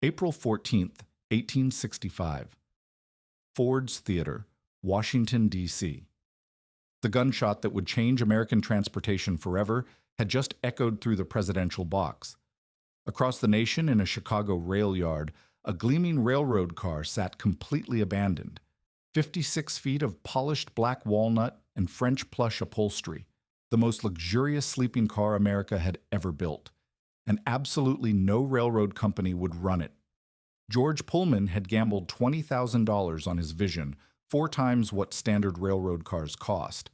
April 14th, 1865. Ford's Theater, Washington, D.C. The gunshot that would change American transportation forever had just echoed through the presidential box. Across the nation in a Chicago rail yard, a gleaming railroad car sat completely abandoned. 56 feet of polished black walnut and French plush upholstery, the most luxurious sleeping car America had ever built. And absolutely no railroad company would run it. George Pullman had gambled $20,000 on his vision, 4 times what standard railroad cars cost.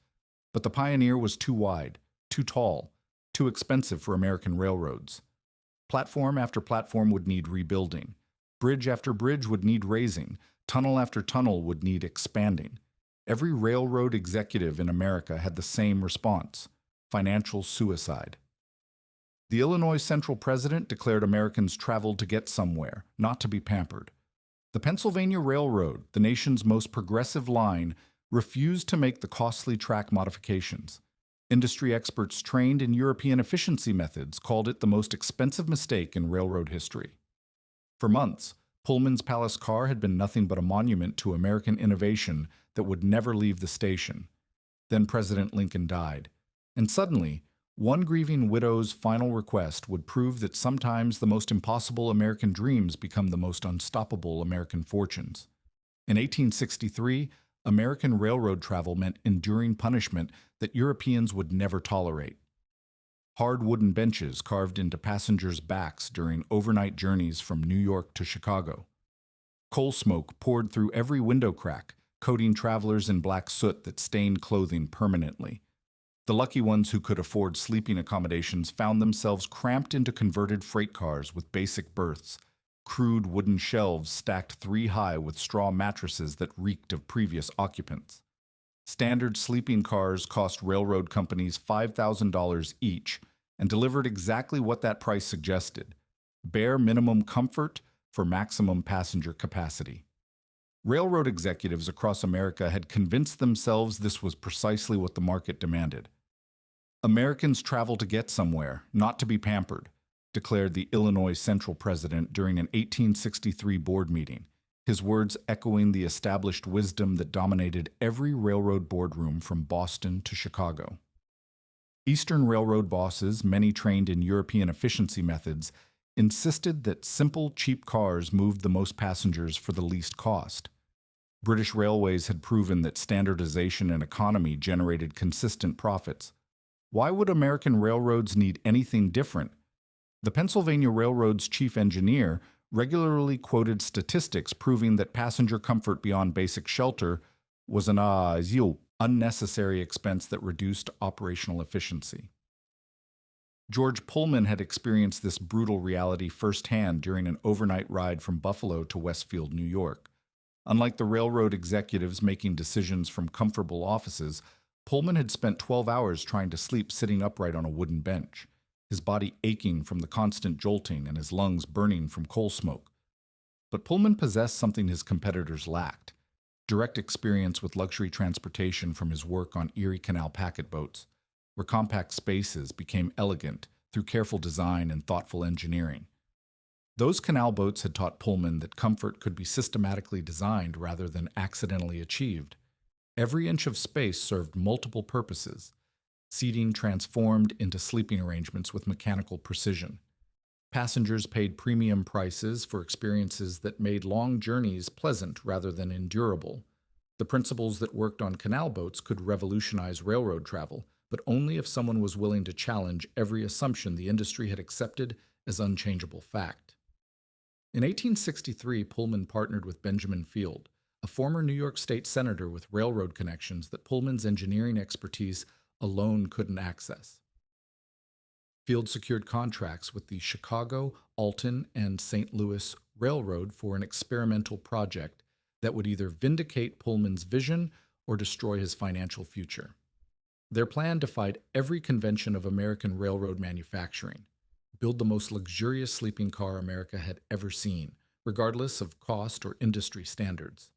But the Pioneer was too wide, too tall, too expensive for American railroads. Platform after platform would need rebuilding. Bridge after bridge would need raising. Tunnel after tunnel would need expanding. Every railroad executive in America had the same response: financial suicide. The Illinois Central President declared Americans traveled to get somewhere, not to be pampered. The Pennsylvania Railroad, the nation's most progressive line, refused to make the costly track modifications. Industry experts trained in European efficiency methods called it the most expensive mistake in railroad history. For months, Pullman's Palace car had been nothing but a monument to American innovation that would never leave the station. Then President Lincoln died, and suddenly, one grieving widow's final request would prove that sometimes the most impossible American dreams become the most unstoppable American fortunes. In 1863, American railroad travel meant enduring punishment that Europeans would never tolerate. Hard wooden benches carved into passengers' backs during overnight journeys from New York to Chicago. Coal smoke poured through every window crack, coating travelers in black soot that stained clothing permanently. The lucky ones who could afford sleeping accommodations found themselves cramped into converted freight cars with basic berths, crude wooden shelves stacked 3 high with straw mattresses that reeked of previous occupants. Standard sleeping cars cost railroad companies $5,000 each and delivered exactly what that price suggested: bare minimum comfort for maximum passenger capacity. Railroad executives across America had convinced themselves this was precisely what the market demanded. Americans travel to get somewhere, not to be pampered, declared the Illinois Central President during an 1863 board meeting, his words echoing the established wisdom that dominated every railroad boardroom from Boston to Chicago. Eastern railroad bosses, many trained in European efficiency methods, insisted that simple, cheap cars moved the most passengers for the least cost. British railways had proven that standardization and economy generated consistent profits. Why would American railroads need anything different? The Pennsylvania Railroad's chief engineer regularly quoted statistics proving that passenger comfort beyond basic shelter was an unnecessary expense that reduced operational efficiency. George Pullman had experienced this brutal reality firsthand during an overnight ride from Buffalo to Westfield, New York. Unlike the railroad executives making decisions from comfortable offices, Pullman had spent 12 hours trying to sleep sitting upright on a wooden bench, his body aching from the constant jolting and his lungs burning from coal smoke. But Pullman possessed something his competitors lacked: direct experience with luxury transportation from his work on Erie Canal packet boats, where compact spaces became elegant through careful design and thoughtful engineering. Those canal boats had taught Pullman that comfort could be systematically designed rather than accidentally achieved. Every inch of space served multiple purposes, seating transformed into sleeping arrangements with mechanical precision. Passengers paid premium prices for experiences that made long journeys pleasant rather than endurable. The principles that worked on canal boats could revolutionize railroad travel, but only if someone was willing to challenge every assumption the industry had accepted as unchangeable fact. In 1863, Pullman partnered with Benjamin Field, a former New York State senator with railroad connections that Pullman's engineering expertise alone couldn't access. Field secured contracts with the Chicago, Alton, and St. Louis Railroad for an experimental project that would either vindicate Pullman's vision or destroy his financial future. Their plan defied every convention of American railroad manufacturing: build the most luxurious sleeping car America had ever seen, regardless of cost or industry standards.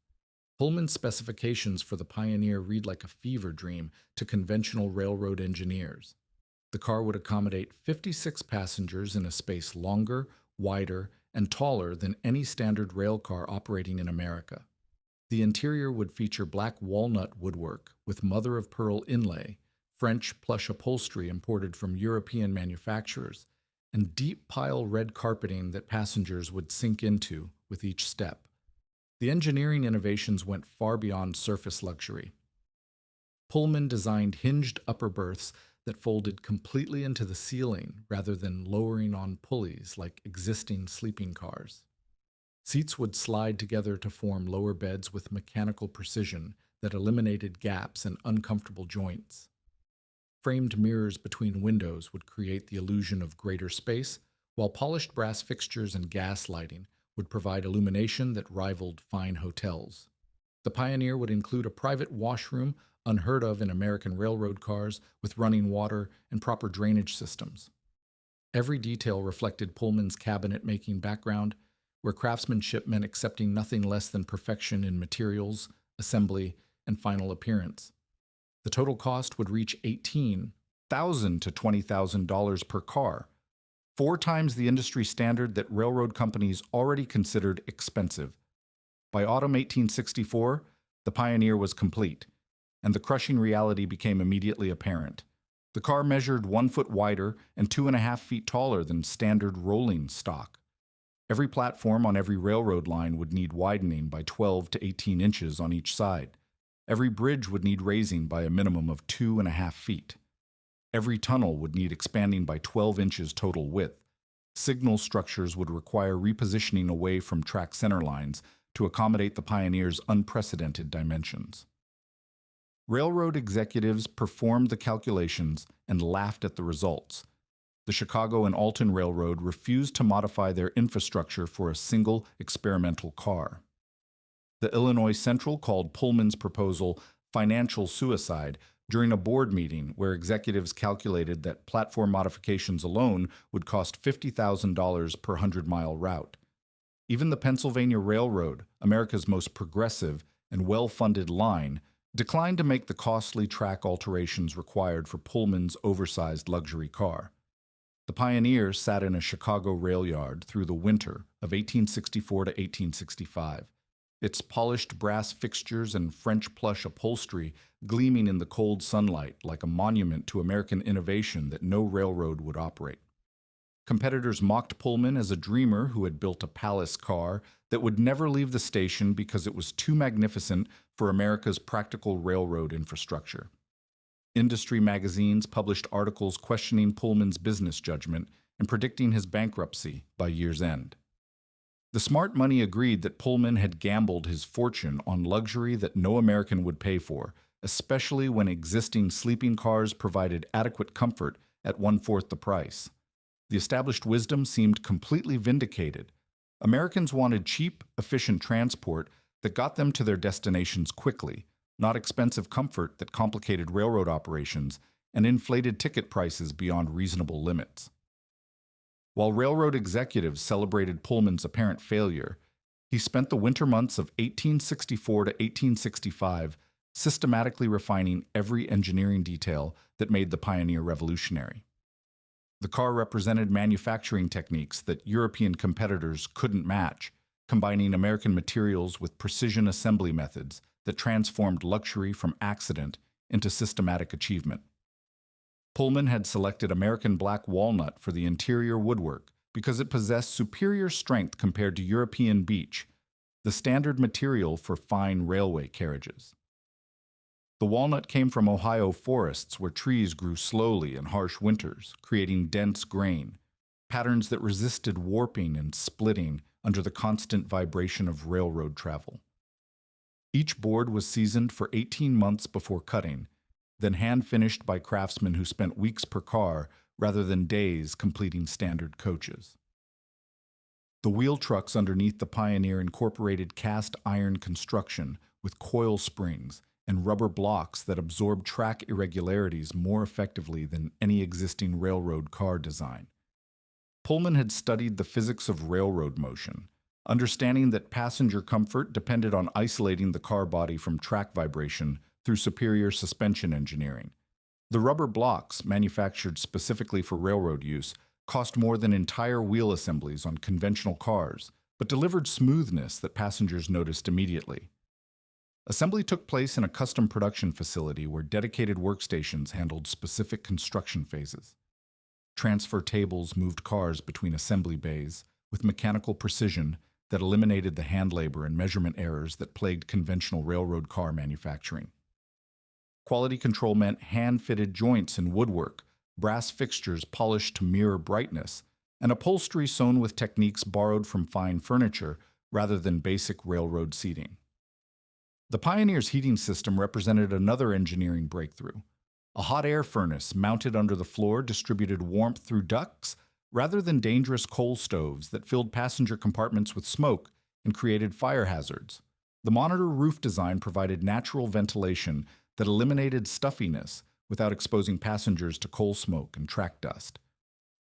Pullman's specifications for the Pioneer read like a fever dream to conventional railroad engineers. The car would accommodate 56 passengers in a space longer, wider, and taller than any standard railcar operating in America. The interior would feature black walnut woodwork with mother-of-pearl inlay, French plush upholstery imported from European manufacturers, and deep pile red carpeting that passengers would sink into with each step. The engineering innovations went far beyond surface luxury. Pullman designed hinged upper berths that folded completely into the ceiling rather than lowering on pulleys like existing sleeping cars. Seats would slide together to form lower beds with mechanical precision that eliminated gaps and uncomfortable joints. Framed mirrors between windows would create the illusion of greater space, while polished brass fixtures and gas lighting would provide illumination that rivaled fine hotels. The Pioneer would include a private washroom unheard of in American railroad cars with running water and proper drainage systems. Every detail reflected Pullman's cabinet-making background, where craftsmanship meant accepting nothing less than perfection in materials, assembly, and final appearance. The total cost would reach $18,000 to $20,000 per car, 4 times the industry standard that railroad companies already considered expensive. By autumn 1864, the Pioneer was complete, and the crushing reality became immediately apparent. The car measured 1 foot wider and 2.5 feet taller than standard rolling stock. Every platform on every railroad line would need widening by 12 to 18 inches on each side. Every bridge would need raising by a minimum of 2.5 feet. Every tunnel would need expanding by 12 inches total width. Signal structures would require repositioning away from track center lines to accommodate the Pioneer's unprecedented dimensions. Railroad executives performed the calculations and laughed at the results. The Chicago and Alton Railroad refused to modify their infrastructure for a single experimental car. The Illinois Central called Pullman's proposal financial suicide during a board meeting where executives calculated that platform modifications alone would cost $50,000 per 100-mile route. Even the Pennsylvania Railroad, America's most progressive and well-funded line, declined to make the costly track alterations required for Pullman's oversized luxury car. The Pioneer sat in a Chicago railyard through the winter of 1864 to 1865. Its polished brass fixtures and French plush upholstery gleaming in the cold sunlight like a monument to American innovation that no railroad would operate. Competitors mocked Pullman as a dreamer who had built a palace car that would never leave the station because it was too magnificent for America's practical railroad infrastructure. Industry magazines published articles questioning Pullman's business judgment and predicting his bankruptcy by year's end. The smart money agreed that Pullman had gambled his fortune on luxury that no American would pay for, especially when existing sleeping cars provided adequate comfort at 1/4 the price. The established wisdom seemed completely vindicated. Americans wanted cheap, efficient transport that got them to their destinations quickly, not expensive comfort that complicated railroad operations and inflated ticket prices beyond reasonable limits. While railroad executives celebrated Pullman's apparent failure, he spent the winter months of 1864 to 1865 systematically refining every engineering detail that made the Pioneer revolutionary. The car represented manufacturing techniques that European competitors couldn't match, combining American materials with precision assembly methods that transformed luxury from accident into systematic achievement. Pullman had selected American black walnut for the interior woodwork because it possessed superior strength compared to European beech, the standard material for fine railway carriages. The walnut came from Ohio forests where trees grew slowly in harsh winters, creating dense grain, patterns that resisted warping and splitting under the constant vibration of railroad travel. Each board was seasoned for 18 months before cutting, then hand-finished by craftsmen who spent weeks per car rather than days completing standard coaches. The wheel trucks underneath the Pioneer incorporated cast iron construction with coil springs and rubber blocks that absorbed track irregularities more effectively than any existing railroad car design. Pullman had studied the physics of railroad motion, understanding that passenger comfort depended on isolating the car body from track vibration through superior suspension engineering. The rubber blocks, manufactured specifically for railroad use, cost more than entire wheel assemblies on conventional cars, but delivered smoothness that passengers noticed immediately. Assembly took place in a custom production facility where dedicated workstations handled specific construction phases. Transfer tables moved cars between assembly bays with mechanical precision that eliminated the hand labor and measurement errors that plagued conventional railroad car manufacturing. Quality control meant hand-fitted joints in woodwork, brass fixtures polished to mirror brightness, and upholstery sewn with techniques borrowed from fine furniture rather than basic railroad seating. The Pioneer's heating system represented another engineering breakthrough. A hot air furnace mounted under the floor distributed warmth through ducts rather than dangerous coal stoves that filled passenger compartments with smoke and created fire hazards. The monitor roof design provided natural ventilation that eliminated stuffiness without exposing passengers to coal smoke and track dust.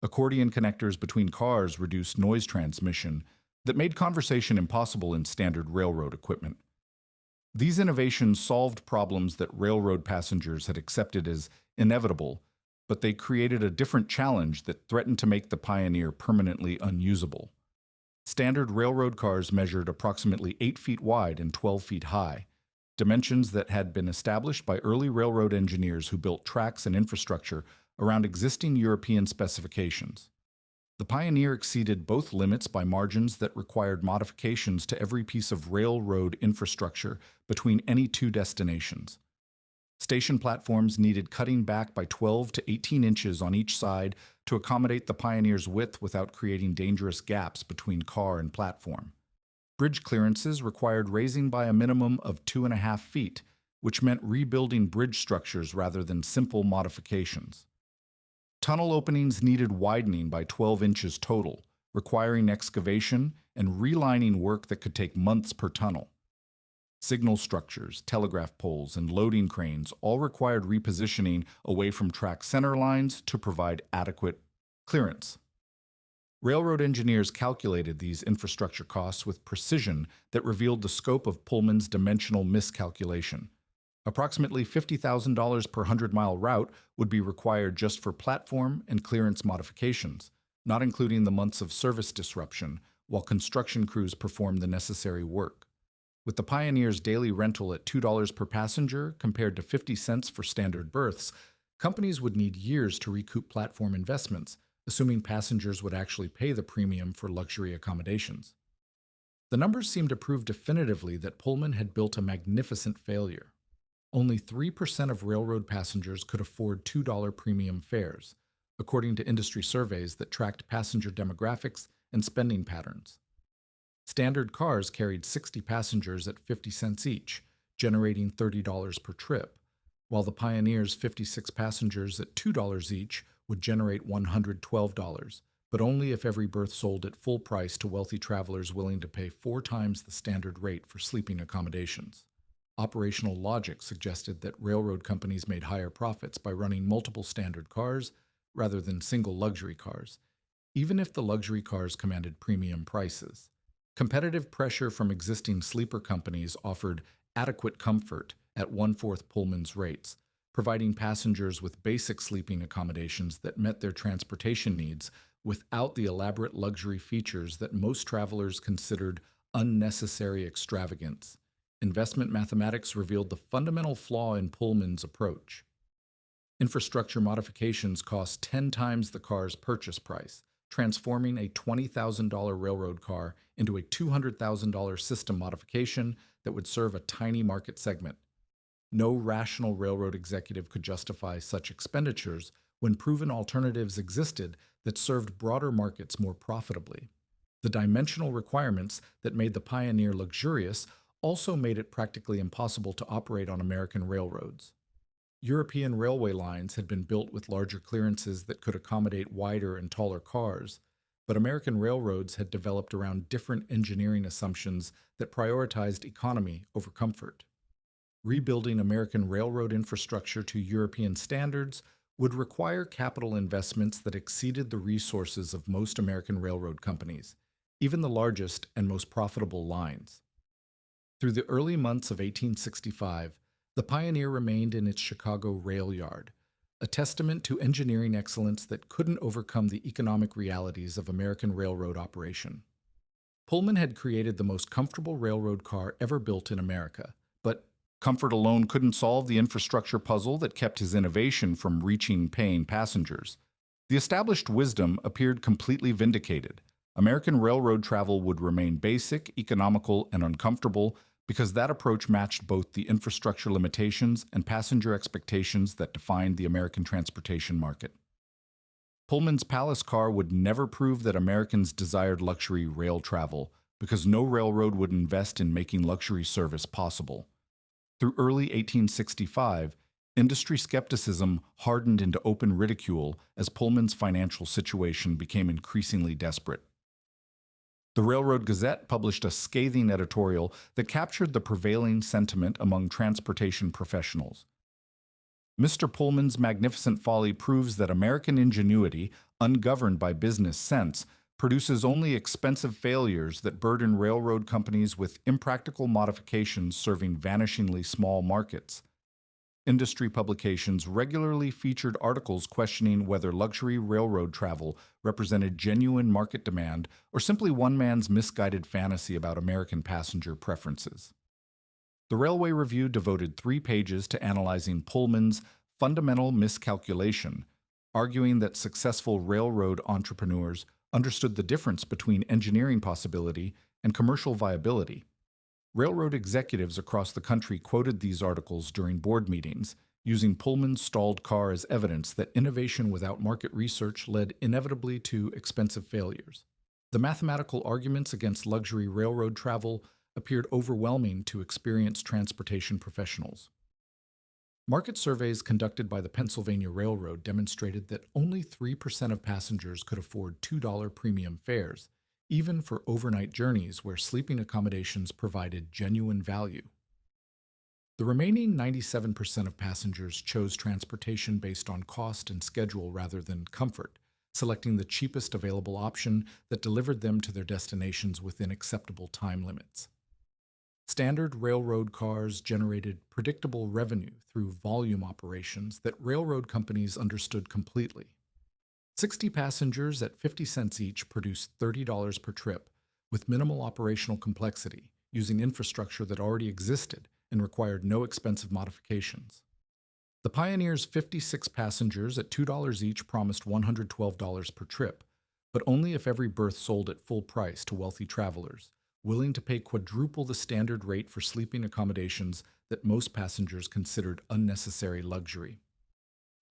Accordion connectors between cars reduced noise transmission that made conversation impossible in standard railroad equipment. These innovations solved problems that railroad passengers had accepted as inevitable, but they created a different challenge that threatened to make the Pioneer permanently unusable. Standard railroad cars measured approximately 8 feet wide and 12 feet high, dimensions that had been established by early railroad engineers who built tracks and infrastructure around existing European specifications. The Pioneer exceeded both limits by margins that required modifications to every piece of railroad infrastructure between any two destinations. Station platforms needed cutting back by 12 to 18 inches on each side to accommodate the Pioneer's width without creating dangerous gaps between car and platform. Bridge clearances required raising by a minimum of 2.5 feet, which meant rebuilding bridge structures rather than simple modifications. Tunnel openings needed widening by 12 inches total, requiring excavation and relining work that could take months per tunnel. Signal structures, telegraph poles, and loading cranes all required repositioning away from track center lines to provide adequate clearance. Railroad engineers calculated these infrastructure costs with precision that revealed the scope of Pullman's dimensional miscalculation. Approximately $50,000 per 100-mile route would be required just for platform and clearance modifications, not including the months of service disruption while construction crews performed the necessary work. With the Pioneer's daily rental at $2 per passenger compared to 50 cents for standard berths, companies would need years to recoup platform investments, assuming passengers would actually pay the premium for luxury accommodations. The numbers seem to prove definitively that Pullman had built a magnificent failure. Only 3% of railroad passengers could afford $2 premium fares, according to industry surveys that tracked passenger demographics and spending patterns. Standard cars carried 60 passengers at 50 cents each, generating $30 per trip, while the Pioneer's 56 passengers at $2 each would generate $112, but only if every berth sold at full price to wealthy travelers willing to pay 4 times the standard rate for sleeping accommodations. Operational logic suggested that railroad companies made higher profits by running multiple standard cars rather than single luxury cars, even if the luxury cars commanded premium prices. Competitive pressure from existing sleeper companies offered adequate comfort at 1/4 Pullman's rates, providing passengers with basic sleeping accommodations that met their transportation needs without the elaborate luxury features that most travelers considered unnecessary extravagance. Investment mathematics revealed the fundamental flaw in Pullman's approach. Infrastructure modifications cost 10 times the car's purchase price, transforming a $20,000 railroad car into a $200,000 system modification that would serve a tiny market segment. No rational railroad executive could justify such expenditures when proven alternatives existed that served broader markets more profitably. The dimensional requirements that made the Pioneer luxurious also made it practically impossible to operate on American railroads. European railway lines had been built with larger clearances that could accommodate wider and taller cars, but American railroads had developed around different engineering assumptions that prioritized economy over comfort. Rebuilding American railroad infrastructure to European standards would require capital investments that exceeded the resources of most American railroad companies, even the largest and most profitable lines. Through the early months of 1865, the Pioneer remained in its Chicago railyard, a testament to engineering excellence that couldn't overcome the economic realities of American railroad operation. Pullman had created the most comfortable railroad car ever built in America, but comfort alone couldn't solve the infrastructure puzzle that kept his innovation from reaching paying passengers. The established wisdom appeared completely vindicated. American railroad travel would remain basic, economical, and uncomfortable because that approach matched both the infrastructure limitations and passenger expectations that defined the American transportation market. Pullman's Palace car would never prove that Americans desired luxury rail travel because no railroad would invest in making luxury service possible. Through early 1865, industry skepticism hardened into open ridicule as Pullman's financial situation became increasingly desperate. The Railroad Gazette published a scathing editorial that captured the prevailing sentiment among transportation professionals. Mr. Pullman's magnificent folly proves that American ingenuity, ungoverned by business sense, produces only expensive failures that burden railroad companies with impractical modifications serving vanishingly small markets. Industry publications regularly featured articles questioning whether luxury railroad travel represented genuine market demand or simply one man's misguided fantasy about American passenger preferences. The Railway Review devoted 3 pages to analyzing Pullman's fundamental miscalculation, arguing that successful railroad entrepreneurs understood the difference between engineering possibility and commercial viability. Railroad executives across the country quoted these articles during board meetings, using Pullman's stalled car as evidence that innovation without market research led inevitably to expensive failures. The mathematical arguments against luxury railroad travel appeared overwhelming to experienced transportation professionals. Market surveys conducted by the Pennsylvania Railroad demonstrated that only 3% of passengers could afford $2 premium fares, even for overnight journeys where sleeping accommodations provided genuine value. The remaining 97% of passengers chose transportation based on cost and schedule rather than comfort, selecting the cheapest available option that delivered them to their destinations within acceptable time limits. Standard railroad cars generated predictable revenue through volume operations that railroad companies understood completely. 60 passengers at 50 cents each produced $30 per trip, with minimal operational complexity, using infrastructure that already existed and required no expensive modifications. The Pioneer's 56 passengers at $2 each promised $112 per trip, but only if every berth sold at full price to wealthy travelers, willing to pay quadruple the standard rate for sleeping accommodations that most passengers considered unnecessary luxury.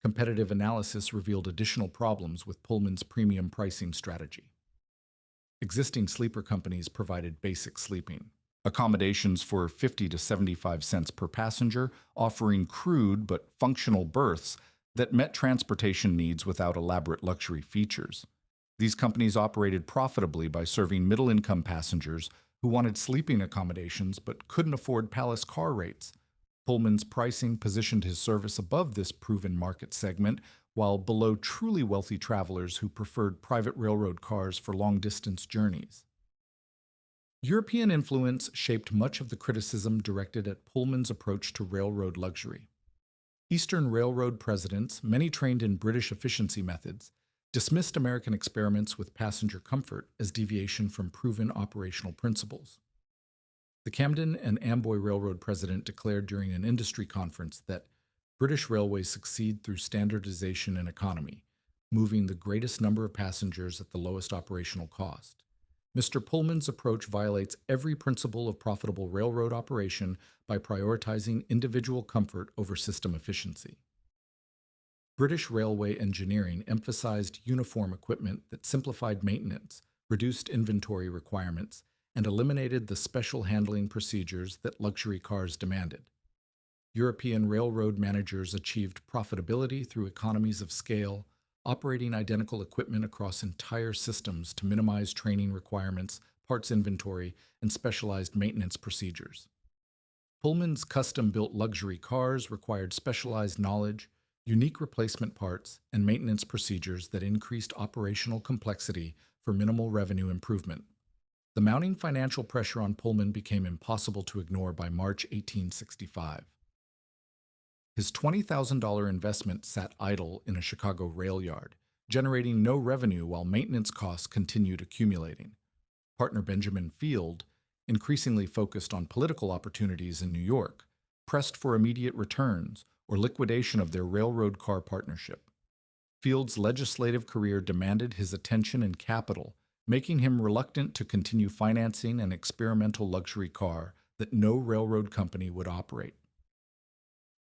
Competitive analysis revealed additional problems with Pullman's premium pricing strategy. Existing sleeper companies provided basic sleeping accommodations for 50 to 75 cents per passenger, offering crude but functional berths that met transportation needs without elaborate luxury features. These companies operated profitably by serving middle-income passengers who wanted sleeping accommodations but couldn't afford palace car rates. Pullman's pricing positioned his service above this proven market segment, while below truly wealthy travelers who preferred private railroad cars for long-distance journeys. European influence shaped much of the criticism directed at Pullman's approach to railroad luxury. Eastern Railroad presidents, many trained in British efficiency methods, dismissed American experiments with passenger comfort as deviation from proven operational principles. The Camden and Amboy Railroad president declared during an industry conference that British railways succeed through standardization and economy, moving the greatest number of passengers at the lowest operational cost. Mr. Pullman's approach violates every principle of profitable railroad operation by prioritizing individual comfort over system efficiency. British railway engineering emphasized uniform equipment that simplified maintenance, reduced inventory requirements, and eliminated the special handling procedures that luxury cars demanded. European railroad managers achieved profitability through economies of scale, operating identical equipment across entire systems to minimize training requirements, parts inventory, and specialized maintenance procedures. Pullman's custom-built luxury cars required specialized knowledge, unique replacement parts, and maintenance procedures that increased operational complexity for minimal revenue improvement. The mounting financial pressure on Pullman became impossible to ignore by March 1865. His $20,000 investment sat idle in a Chicago railyard, generating no revenue while maintenance costs continued accumulating. Partner Benjamin Field, increasingly focused on political opportunities in New York, pressed for immediate returns or liquidation of their railroad car partnership. Field's legislative career demanded his attention and capital, making him reluctant to continue financing an experimental luxury car that no railroad company would operate.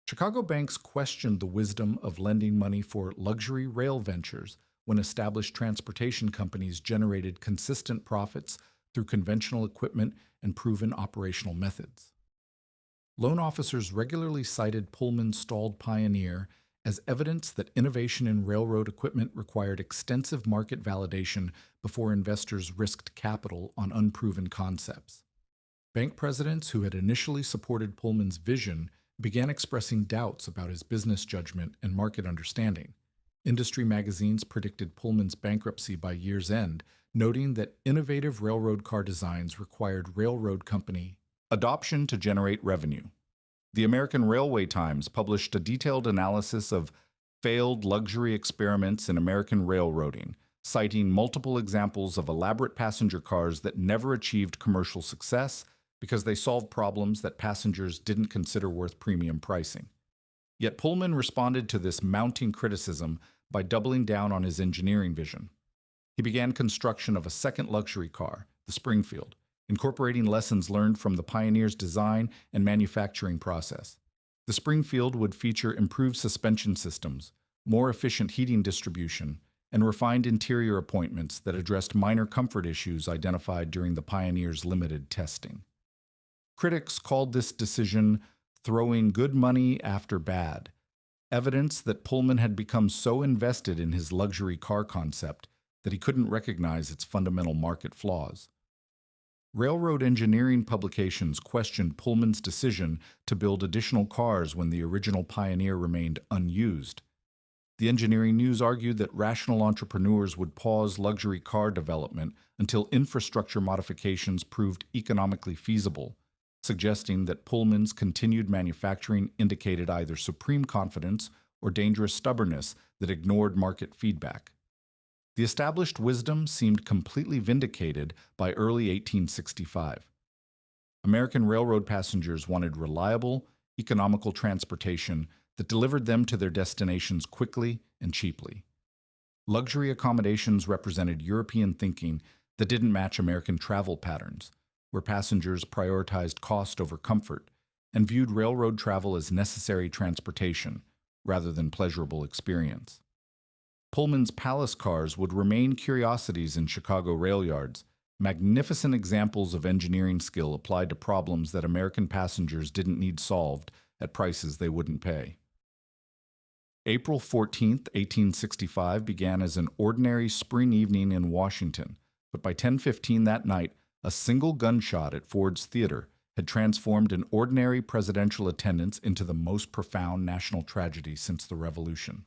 Chicago banks questioned the wisdom of lending money for luxury rail ventures when established transportation companies generated consistent profits through conventional equipment and proven operational methods. Loan officers regularly cited Pullman's stalled Pioneer as evidence that innovation in railroad equipment required extensive market validation before investors risked capital on unproven concepts. Bank presidents who had initially supported Pullman's vision began expressing doubts about his business judgment and market understanding. Industry magazines predicted Pullman's bankruptcy by year's end, noting that innovative railroad car designs required railroad company adoption to generate revenue. The American Railway Times published a detailed analysis of failed luxury experiments in American railroading, citing multiple examples of elaborate passenger cars that never achieved commercial success because they solved problems that passengers didn't consider worth premium pricing. Yet Pullman responded to this mounting criticism by doubling down on his engineering vision. He began construction of a second luxury car, the Springfield, incorporating lessons learned from the Pioneer's design and manufacturing process. The Springfield would feature improved suspension systems, more efficient heating distribution, and refined interior appointments that addressed minor comfort issues identified during the Pioneer's limited testing. Critics called this decision throwing good money after bad, evidence that Pullman had become so invested in his luxury car concept that he couldn't recognize its fundamental market flaws. Railroad engineering publications questioned Pullman's decision to build additional cars when the original Pioneer remained unused. The Engineering News argued that rational entrepreneurs would pause luxury car development until infrastructure modifications proved economically feasible, suggesting that Pullman's continued manufacturing indicated either supreme confidence or dangerous stubbornness that ignored market feedback. The established wisdom seemed completely vindicated by early 1865. American railroad passengers wanted reliable, economical transportation that delivered them to their destinations quickly and cheaply. Luxury accommodations represented European thinking that didn't match American travel patterns, where passengers prioritized cost over comfort and viewed railroad travel as necessary transportation rather than pleasurable experience. Pullman's Palace cars would remain curiosities in Chicago rail yards, magnificent examples of engineering skill applied to problems that American passengers didn't need solved at prices they wouldn't pay. April 14, 1865 began as an ordinary spring evening in Washington, but by 10:15 that night, a single gunshot at Ford's Theater had transformed an ordinary presidential attendance into the most profound national tragedy since the Revolution.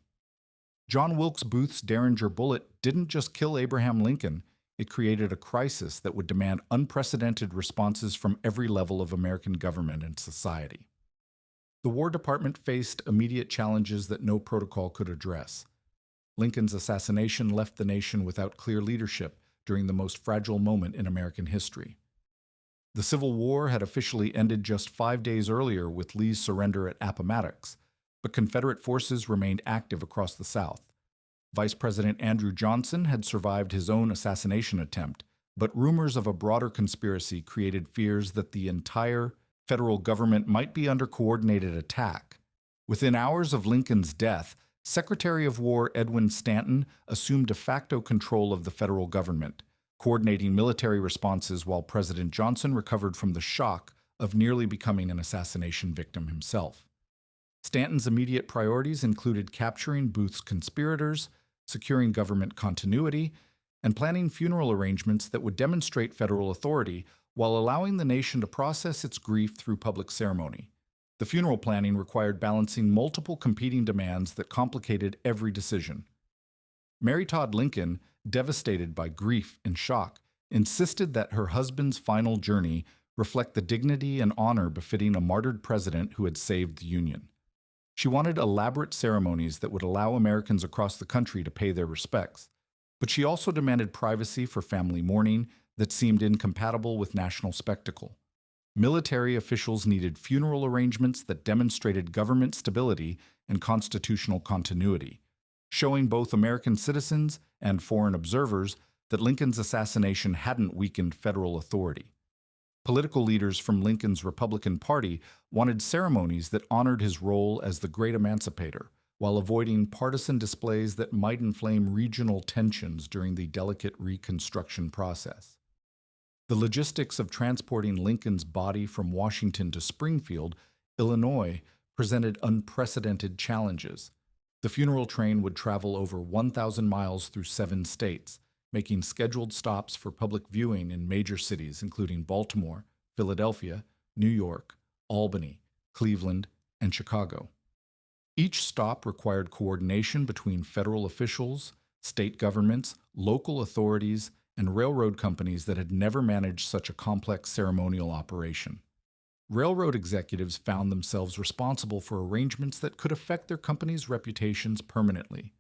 John Wilkes Booth's Derringer bullet didn't just kill Abraham Lincoln, it created a crisis that would demand unprecedented responses from every level of American government and society. The War Department faced immediate challenges that no protocol could address. Lincoln's assassination left the nation without clear leadership during the most fragile moment in American history. The Civil War had officially ended just 5 days earlier with Lee's surrender at Appomattox, but Confederate forces remained active across the South. Vice President Andrew Johnson had survived his own assassination attempt, but rumors of a broader conspiracy created fears that the entire federal government might be under coordinated attack. Within hours of Lincoln's death, Secretary of War Edwin Stanton assumed de facto control of the federal government, coordinating military responses while President Johnson recovered from the shock of nearly becoming an assassination victim himself. Stanton's immediate priorities included capturing Booth's conspirators, securing government continuity, and planning funeral arrangements that would demonstrate federal authority while allowing the nation to process its grief through public ceremony. The funeral planning required balancing multiple competing demands that complicated every decision. Mary Todd Lincoln, devastated by grief and shock, insisted that her husband's final journey reflect the dignity and honor befitting a martyred president who had saved the Union. She wanted elaborate ceremonies that would allow Americans across the country to pay their respects. But she also demanded privacy for family mourning that seemed incompatible with national spectacle. Military officials needed funeral arrangements that demonstrated government stability and constitutional continuity, showing both American citizens and foreign observers that Lincoln's assassination hadn't weakened federal authority. Political leaders from Lincoln's Republican Party wanted ceremonies that honored his role as the great emancipator, while avoiding partisan displays that might inflame regional tensions during the delicate Reconstruction process. The logistics of transporting Lincoln's body from Washington to Springfield, Illinois, presented unprecedented challenges. The funeral train would travel over 1,000 miles through 7 states, making scheduled stops for public viewing in major cities including Baltimore, Philadelphia, New York, Albany, Cleveland, and Chicago. Each stop required coordination between federal officials, state governments, local authorities, and railroad companies that had never managed such a complex ceremonial operation. Railroad executives found themselves responsible for arrangements that could affect their companies' reputations permanently.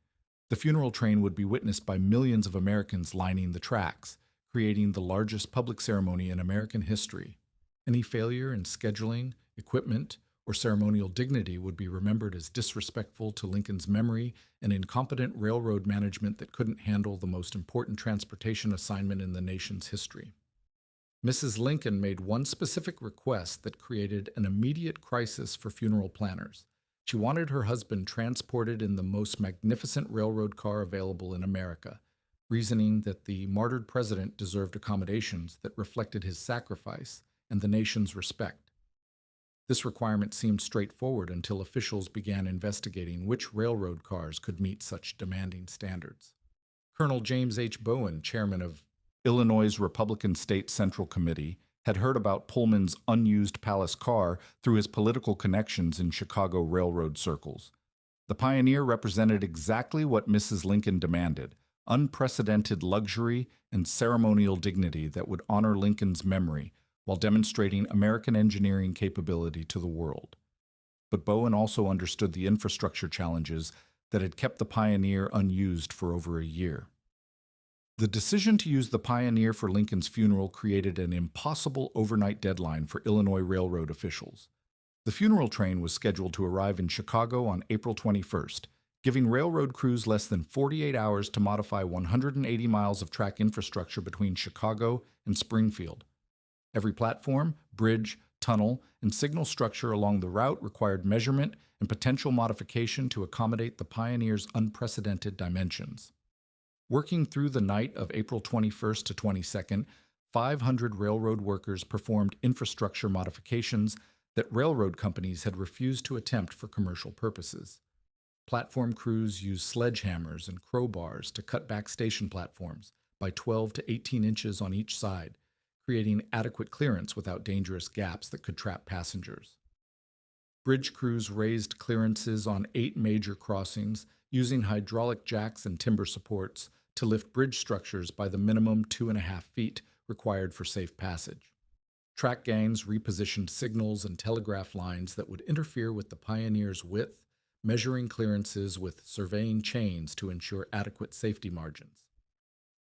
The funeral train would be witnessed by millions of Americans lining the tracks, creating the largest public ceremony in American history. Any failure in scheduling, equipment, or ceremonial dignity would be remembered as disrespectful to Lincoln's memory and incompetent railroad management that couldn't handle the most important transportation assignment in the nation's history. Mrs. Lincoln made one specific request that created an immediate crisis for funeral planners. She wanted her husband transported in the most magnificent railroad car available in America, reasoning that the martyred president deserved accommodations that reflected his sacrifice and the nation's respect. This requirement seemed straightforward until officials began investigating which railroad cars could meet such demanding standards. Colonel James H. Bowen, chairman of Illinois' Republican State Central Committee, had heard about Pullman's unused palace car through his political connections in Chicago railroad circles. The pioneer represented exactly what Mrs. Lincoln demanded: unprecedented luxury and ceremonial dignity that would honor Lincoln's memory while demonstrating American engineering capability to the world. But Bowen also understood the infrastructure challenges that had kept the Pioneer unused for over a year. The decision to use the Pioneer for Lincoln's funeral created an impossible overnight deadline for Illinois railroad officials. The funeral train was scheduled to arrive in Chicago on April 21st, giving railroad crews less than 48 hours to modify 180 miles of track infrastructure between Chicago and Springfield. Every platform, bridge, tunnel, and signal structure along the route required measurement and potential modification to accommodate the Pioneer's unprecedented dimensions. Working through the night of April 21st to 22nd, 500 railroad workers performed infrastructure modifications that railroad companies had refused to attempt for commercial purposes. Platform crews used sledgehammers and crowbars to cut back station platforms by 12 to 18 inches on each side, creating adequate clearance without dangerous gaps that could trap passengers. Bridge crews raised clearances on 8 major crossings using hydraulic jacks and timber supports to lift bridge structures by the minimum 2.5 feet required for safe passage. Track gangs repositioned signals and telegraph lines that would interfere with the Pioneer's width, measuring clearances with surveying chains to ensure adequate safety margins.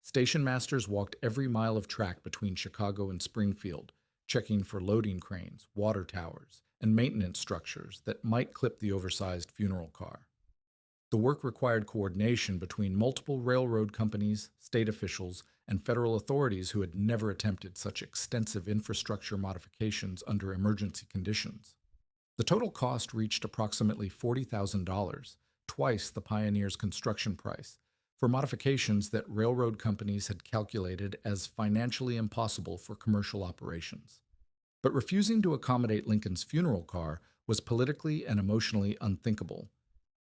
Station masters walked every mile of track between Chicago and Springfield, checking for loading cranes, water towers, and maintenance structures that might clip the oversized funeral car. The work required coordination between multiple railroad companies, state officials, and federal authorities who had never attempted such extensive infrastructure modifications under emergency conditions. The total cost reached approximately $40,000, twice the Pioneer's construction price, for modifications that railroad companies had calculated as financially impossible for commercial operations. But refusing to accommodate Lincoln's funeral car was politically and emotionally unthinkable.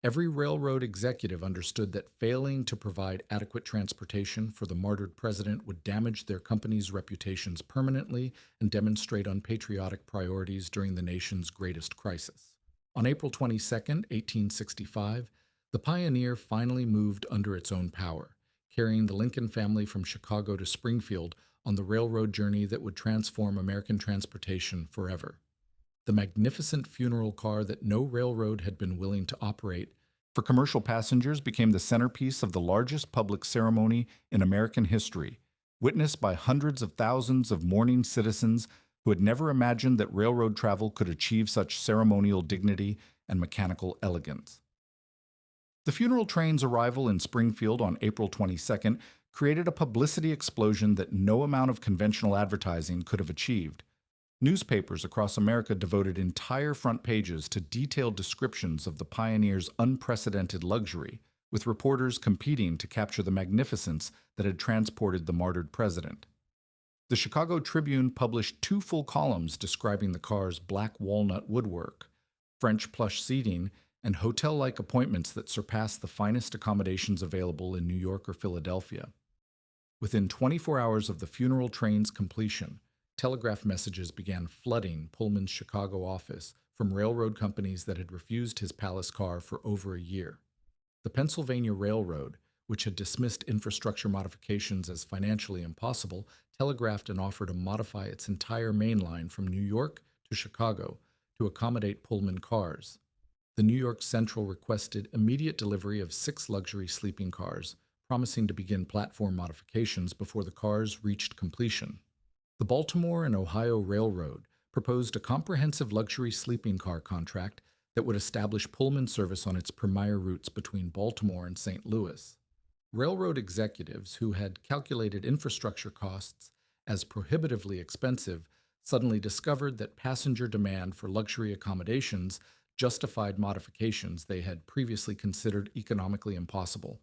Every railroad executive understood that failing to provide adequate transportation for the martyred president would damage their company's reputations permanently and demonstrate unpatriotic priorities during the nation's greatest crisis. On April 22, 1865, the Pioneer finally moved under its own power, carrying the Lincoln family from Chicago to Springfield on the railroad journey that would transform American transportation forever. the magnificent funeral car that no railroad had been willing to operate for commercial passengers, became the centerpiece of the largest public ceremony in American history, witnessed by hundreds of thousands of mourning citizens who had never imagined that railroad travel could achieve such ceremonial dignity and mechanical elegance. The funeral train's arrival in Springfield on April 22nd created a publicity explosion that no amount of conventional advertising could have achieved. Newspapers across America devoted entire front pages to detailed descriptions of the pioneers' unprecedented luxury, with reporters competing to capture the magnificence that had transported the martyred president. The Chicago Tribune published 2 full columns describing the car's black walnut woodwork, French plush seating, and hotel-like appointments that surpassed the finest accommodations available in New York or Philadelphia. Within 24 hours of the funeral train's completion, telegraph messages began flooding Pullman's Chicago office from railroad companies that had refused his palace car for over a year. The Pennsylvania Railroad, which had dismissed infrastructure modifications as financially impossible, telegraphed an offer to modify its entire main line from New York to Chicago to accommodate Pullman cars. The New York Central requested immediate delivery of 6 luxury sleeping cars, promising to begin platform modifications before the cars reached completion. The Baltimore and Ohio Railroad proposed a comprehensive luxury sleeping car contract that would establish Pullman service on its premier routes between Baltimore and St. Louis. Railroad executives who had calculated infrastructure costs as prohibitively expensive suddenly discovered that passenger demand for luxury accommodations justified modifications they had previously considered economically impossible.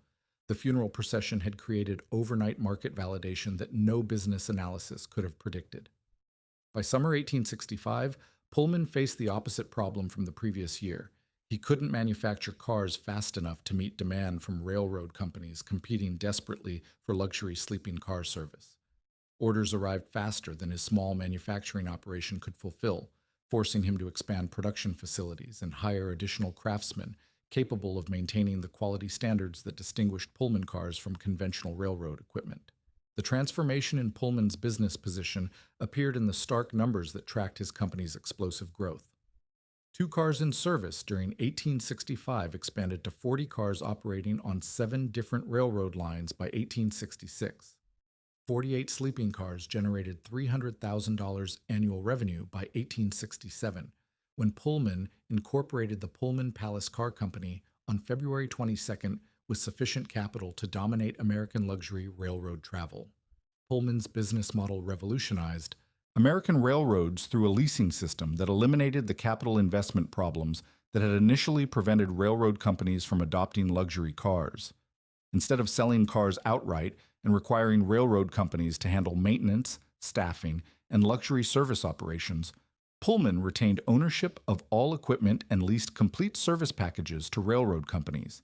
The funeral procession had created overnight market validation that no business analysis could have predicted. By summer 1865, Pullman faced the opposite problem from the previous year. He couldn't manufacture cars fast enough to meet demand from railroad companies competing desperately for luxury sleeping car service. Orders arrived faster than his small manufacturing operation could fulfill, forcing him to expand production facilities and hire additional craftsmen capable of maintaining the quality standards that distinguished Pullman cars from conventional railroad equipment. The transformation in Pullman's business position appeared in the stark numbers that tracked his company's explosive growth. 2 cars in service during 1865 expanded to 40 cars operating on 7 different railroad lines by 1866. 48 sleeping cars generated $300,000 annual revenue by 1867, when Pullman incorporated the Pullman Palace Car Company on February 22nd with sufficient capital to dominate American luxury railroad travel. Pullman's business model revolutionized American railroads through a leasing system that eliminated the capital investment problems that had initially prevented railroad companies from adopting luxury cars. Instead of selling cars outright and requiring railroad companies to handle maintenance, staffing, and luxury service operations, Pullman retained ownership of all equipment and leased complete service packages to railroad companies.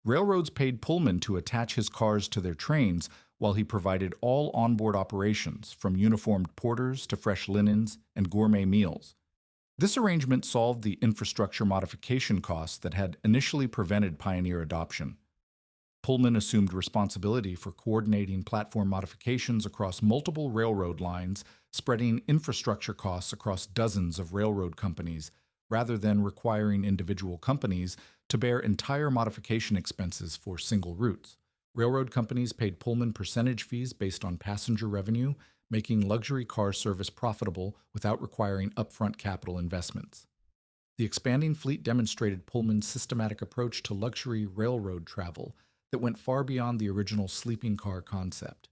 Railroads paid Pullman to attach his cars to their trains while he provided all onboard operations, from uniformed porters to fresh linens and gourmet meals. This arrangement solved the infrastructure modification costs that had initially prevented pioneer adoption. Pullman assumed responsibility for coordinating platform modifications across multiple railroad lines, spreading infrastructure costs across dozens of railroad companies, rather than requiring individual companies to bear entire modification expenses for single routes. Railroad companies paid Pullman percentage fees based on passenger revenue, making luxury car service profitable without requiring upfront capital investments. The expanding fleet demonstrated Pullman's systematic approach to luxury railroad travel that went far beyond the original sleeping car concept.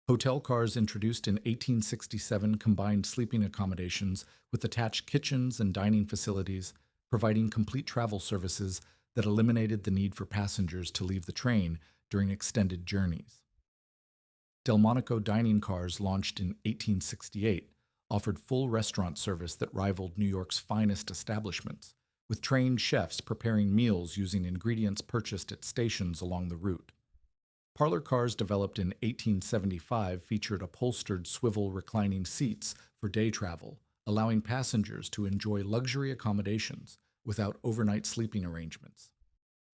Hotel cars introduced in 1867 combined sleeping accommodations with attached kitchens and dining facilities, providing complete travel services that eliminated the need for passengers to leave the train during extended journeys. Delmonico dining cars, launched in 1868, offered full restaurant service that rivaled New York's finest establishments, with trained chefs preparing meals using ingredients purchased at stations along the route. Parlor cars developed in 1875 featured upholstered swivel reclining seats for day travel, allowing passengers to enjoy luxury accommodations without overnight sleeping arrangements.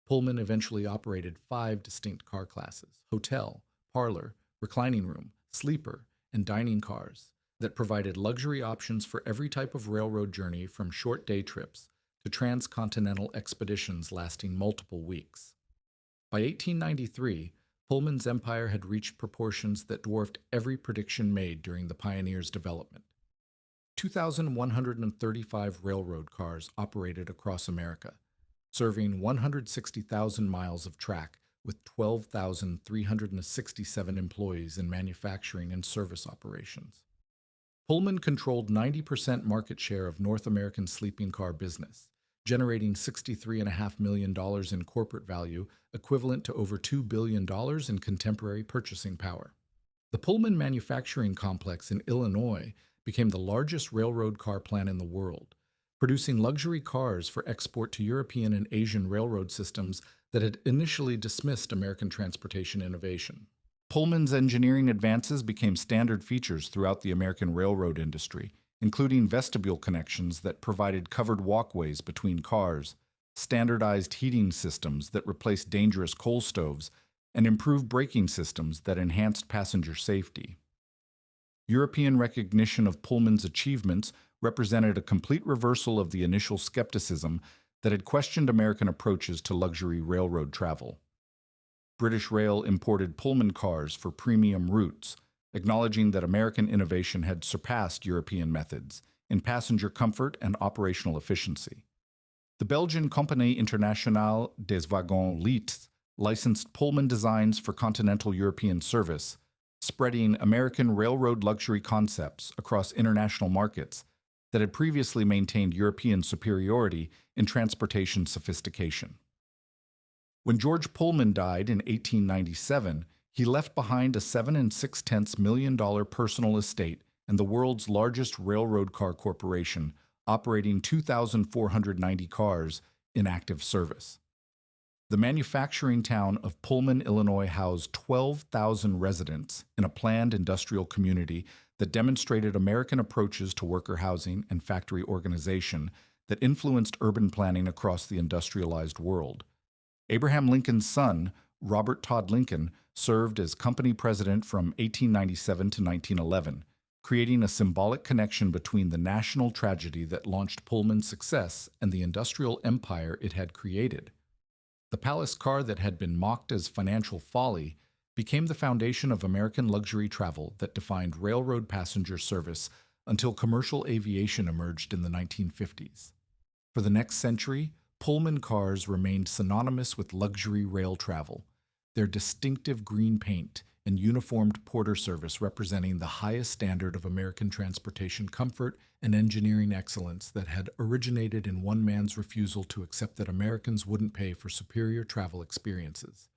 Pullman eventually operated 5 distinct car classes: hotel, parlor, reclining room, sleeper, and dining cars, that provided luxury options for every type of railroad journey from short day trips to transcontinental expeditions lasting multiple weeks. By 1893, Pullman's empire had reached proportions that dwarfed every prediction made during the pioneer's development. 2,135 railroad cars operated across America, serving 160,000 miles of track with 12,367 employees in manufacturing and service operations. Pullman controlled 90% market share of North American sleeping car business, generating $63.5 million in corporate value, equivalent to over $2 billion in contemporary purchasing power. The Pullman manufacturing complex in Illinois became the largest railroad car plant in the world, producing luxury cars for export to European and Asian railroad systems that had initially dismissed American transportation innovation. Pullman's engineering advances became standard features throughout the American railroad industry, including vestibule connections that provided covered walkways between cars, standardized heating systems that replaced dangerous coal stoves, and improved braking systems that enhanced passenger safety. European recognition of Pullman's achievements represented a complete reversal of the initial skepticism that had questioned American approaches to luxury railroad travel. British Rail imported Pullman cars for premium routes, acknowledging that American innovation had surpassed European methods in passenger comfort and operational efficiency. The Belgian Compagnie Internationale des Wagons Lits licensed Pullman designs for continental European service, spreading American railroad luxury concepts across international markets that had previously maintained European superiority in transportation sophistication. When George Pullman died in 1897, he left behind a $7 6/10 million personal estate and the world's largest railroad car corporation, operating 2,490 cars in active service. The manufacturing town of Pullman, Illinois housed 12,000 residents in a planned industrial community that demonstrated American approaches to worker housing and factory organization that influenced urban planning across the industrialized world. Abraham Lincoln's son, Robert Todd Lincoln, served as company president from 1897 to 1911, creating a symbolic connection between the national tragedy that launched Pullman's success and the industrial empire it had created. The palace car that had been mocked as financial folly became the foundation of American luxury travel that defined railroad passenger service until commercial aviation emerged in the 1950s. For the next century, Pullman cars remained synonymous with luxury rail travel, their distinctive green paint and uniformed porter service representing the highest standard of American transportation comfort and engineering excellence that had originated in one man's refusal to accept that Americans wouldn't pay for superior travel experiences.